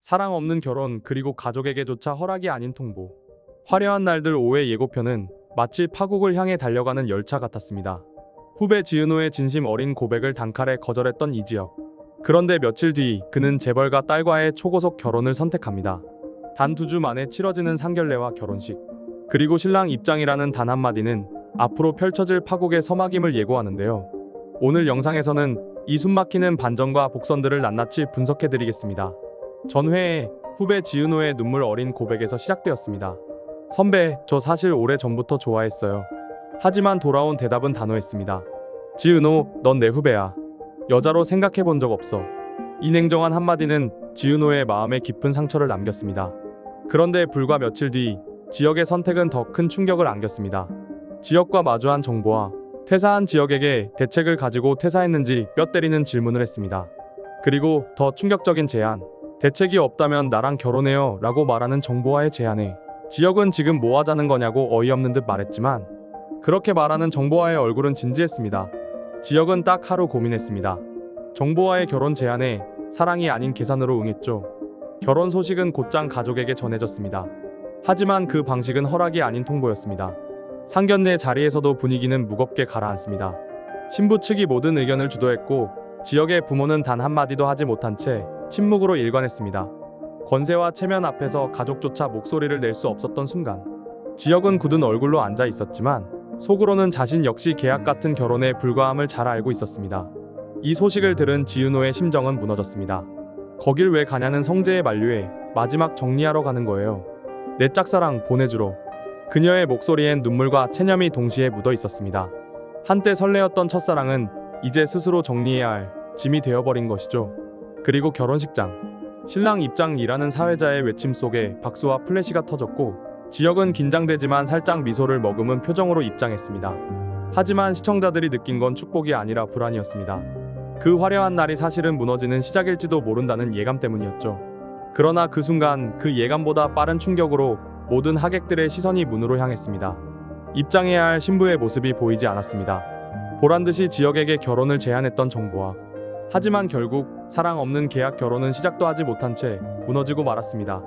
사랑 없는 결혼 그리고 가족에게조차 허락이 아닌 통보. 화려한 날들 5회 예고편은 마치 파국을 향해 달려가는 열차 같았습니다. 후배 지은호의 진심 어린 고백을 단칼에 거절했던 이지혁. 그런데 며칠 뒤 그는 재벌가 딸과의 초고속 결혼을 선택합니다. 단 2주 만에 치러지는 상견례와 결혼식. 그리고 신랑 입장이라는 단 한마디는 앞으로 펼쳐질 파국의 서막임을 예고하는데요. 오늘 영상에서는 이 숨막히는 반전과 복선들을 낱낱이 분석해드리겠습니다. 전회에 후배 지은호의 눈물 어린 고백에서 시작되었습니다. 선배, 저 사실 오래전부터 좋아했어요. 하지만 돌아온 대답은 단호했습니다. 지은호, 넌 내 후배야. 여자로 생각해본 적 없어. 이 냉정한 한마디는 지은호의 마음에 깊은 상처를 남겼습니다. 그런데 불과 며칠 뒤 지혁의 선택은 더 큰 충격을 안겼습니다. 지혁과 마주한 정보와 퇴사한 지혁에게 대책을 가지고 퇴사했는지 뼈 때리는 질문을 했습니다. 그리고 더 충격적인 제안, 대책이 없다면 나랑 결혼해요 라고 말하는 정보와의 제안에 지혁은 지금 뭐 하자는 거냐고 어이없는 듯 말했지만 그렇게 말하는 정보와의 얼굴은 진지했습니다. 지혁은 딱 하루 고민했습니다. 정보와의 결혼 제안에 사랑이 아닌 계산으로 응했죠. 결혼 소식은 곧장 가족에게 전해졌습니다. 하지만 그 방식은 허락이 아닌 통보였습니다. 상견례 자리에서도 분위기는 무겁게 가라앉습니다. 신부 측이 모든 의견을 주도했고 지혁의 부모는 단 한마디도 하지 못한 채 침묵으로 일관했습니다. 권세와 체면 앞에서 가족조차 목소리를 낼 수 없었던 순간 지혁은 굳은 얼굴로 앉아 있었지만 속으로는 자신 역시 계약 같은 결혼에 불과함을 잘 알고 있었습니다. 이 소식을 들은 지은호의 심정은 무너졌습니다. 거길 왜 가냐는 성재의 만류에 마지막 정리하러 가는 거예요. 내 짝사랑 보내주러. 그녀의 목소리엔 눈물과 체념이 동시에 묻어 있었습니다. 한때 설레었던 첫사랑은 이제 스스로 정리해야 할 짐이 되어버린 것이죠. 그리고 결혼식장. 신랑 입장이라는 사회자의 외침 속에 박수와 플래시가 터졌고 지혁은 긴장되지만 살짝 미소를 머금은 표정으로 입장했습니다. 하지만 시청자들이 느낀 건 축복이 아니라 불안이었습니다. 그 화려한 날이 사실은 무너지는 시작일지도 모른다는 예감 때문이었죠. 그러나 그 순간 그 예감보다 빠른 충격으로 모든 하객들의 시선이 문으로 향했습니다. 입장해야 할 신부의 모습이 보이지 않았습니다. 보란듯이 지혁에게 결혼을 제안했던 정보와 하지만 결국 사랑 없는 계약 결혼은 시작도 하지 못한 채 무너지고 말았습니다.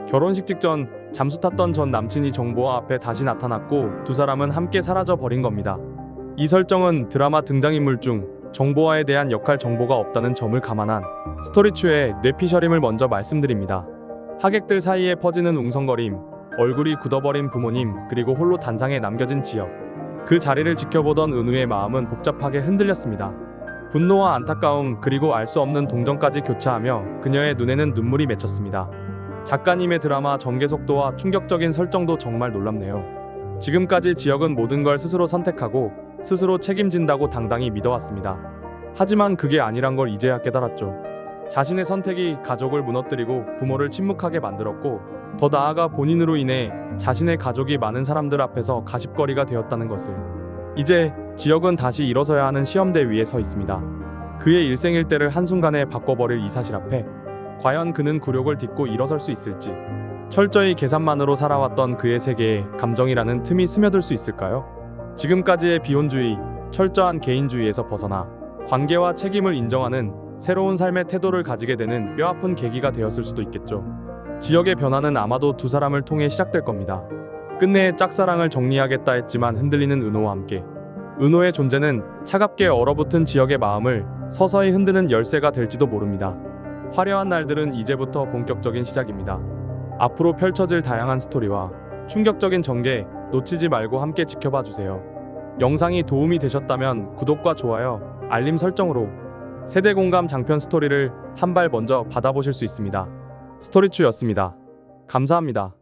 결혼식 직전 잠수 탔던 전 남친이 정보와 앞에 다시 나타났고 두 사람은 함께 사라져 버린 겁니다. 이 설정은 드라마 등장인물 중 정보와에 대한 역할 정보가 없다는 점을 감안한 스토리추의 뇌피셜임을 먼저 말씀드립니다. 하객들 사이에 퍼지는 웅성거림, 얼굴이 굳어버린 부모님, 그리고 홀로 단상에 남겨진 지혁. 그 자리를 지켜보던 은우의 마음은 복잡하게 흔들렸습니다. 분노와 안타까움 그리고 알 수 없는 동정까지 교차하며 그녀의 눈에는 눈물이 맺혔습니다. 작가님의 드라마 전개 속도와 충격적인 설정도 정말 놀랍네요. 지금까지 지혁은 모든 걸 스스로 선택하고 스스로 책임진다고 당당히 믿어왔습니다. 하지만 그게 아니란 걸 이제야 깨달았죠. 자신의 선택이 가족을 무너뜨리고 부모를 침묵하게 만들었고 더 나아가 본인으로 인해 자신의 가족이 많은 사람들 앞에서 가십거리가 되었다는 것을. 이제 지혁은 다시 일어서야 하는 시험대 위에 서 있습니다. 그의 일생일대를 한순간에 바꿔버릴 이 사실 앞에 과연 그는 굴욕을 딛고 일어설 수 있을지, 철저히 계산만으로 살아왔던 그의 세계에 감정이라는 틈이 스며들 수 있을까요? 지금까지의 비혼주의, 철저한 개인주의에서 벗어나 관계와 책임을 인정하는 새로운 삶의 태도를 가지게 되는 뼈아픈 계기가 되었을 수도 있겠죠. 지혁의 변화는 아마도 두 사람을 통해 시작될 겁니다. 끝내 짝사랑을 정리하겠다 했지만 흔들리는 은호와 함께 은호의 존재는 차갑게 얼어붙은 지혁의 마음을 서서히 흔드는 열쇠가 될지도 모릅니다. 화려한 날들은 이제부터 본격적인 시작입니다. 앞으로 펼쳐질 다양한 스토리와 충격적인 전개 놓치지 말고 함께 지켜봐 주세요. 영상이 도움이 되셨다면 구독과 좋아요, 알림 설정으로 세대 공감 장편 스토리를 한 발 먼저 받아보실 수 있습니다. 스토리추였습니다. 감사합니다.